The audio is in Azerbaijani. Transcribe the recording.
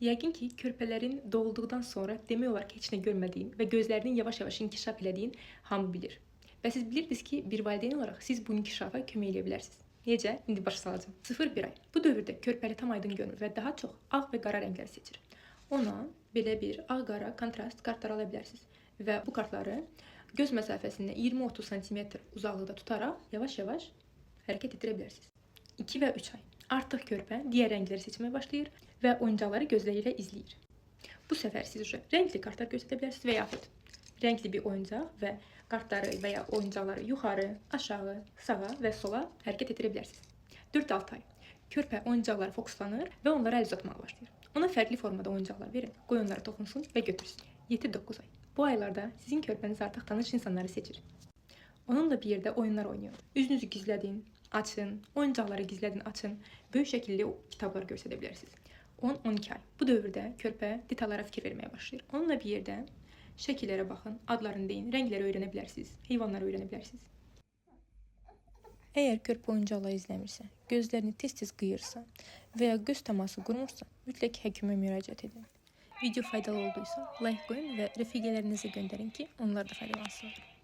Yəqin ki, körpələrin doğulduqdan sonra demək olar ki, heç nə görmədiyin və gözlərinin yavaş-yavaş inkişaf elədiyin hamı bilir. Və siz bilirdiniz ki, bir valideyn olaraq siz bu inkişafa kömək edə bilərsiniz. Necə? İndi başa salacağım. 0-1 ay. Bu dövrdə körpəli tam aydın görmür və daha çox ağ və qara rəngləri seçir. Ona belə bir ağ-qara kontrast kartlar ala bilərsiniz və bu kartları göz məsafəsində 20-30 sm uzaqlıqda tutaraq yavaş-yavaş hərəkət etdirə bilərsiniz. 2 və 3 ay. Artıq körpə digər rəngləri seçməyə başlayır və oyuncaqları gözləri ilə izləyir. Bu səfər siz rəngli kartlar göstərə bilərsiniz və yaxud rəngli bir oyuncaq və kartları və ya oyuncaqları yuxarı, aşağı, sağa və sola hərəkət etdirə bilərsiniz. 4-6 ay. Körpə oyuncaqlara fokuslanır və onlara əl uzatmağa başlayır. Ona fərqli formada oyuncaqlar verin, qoy onlara toxunsun və götürsün. 7-9 ay. Bu aylarda sizin körpəniz artıq tanış insanları seçir. Onunla bir yerdə oyunlar oynayın. Üzünüzü gizlədin, açın, oyuncaqları gizlədin, açın. Böyük şəkilli kitablar göstərə bilərsiniz. 10-12 ay. Bu dövrdə körpə detallara fikir verməyə başlayır. Onunla bir yerdə şəkillərə baxın, adlarını deyin, rəngləri öyrənə bilərsiniz, heyvanları öyrənə bilərsiniz. Əgər körpə oyuncaqları izləmirsə, gözlərini tez-tez qıyırsa və ya göz təması qurmursa, mütləq həkimə müraciət edin. Video faydalı olduysa, like qoyun və rəfiqələrinizə göndərin ki, onlar da faydalansınlar.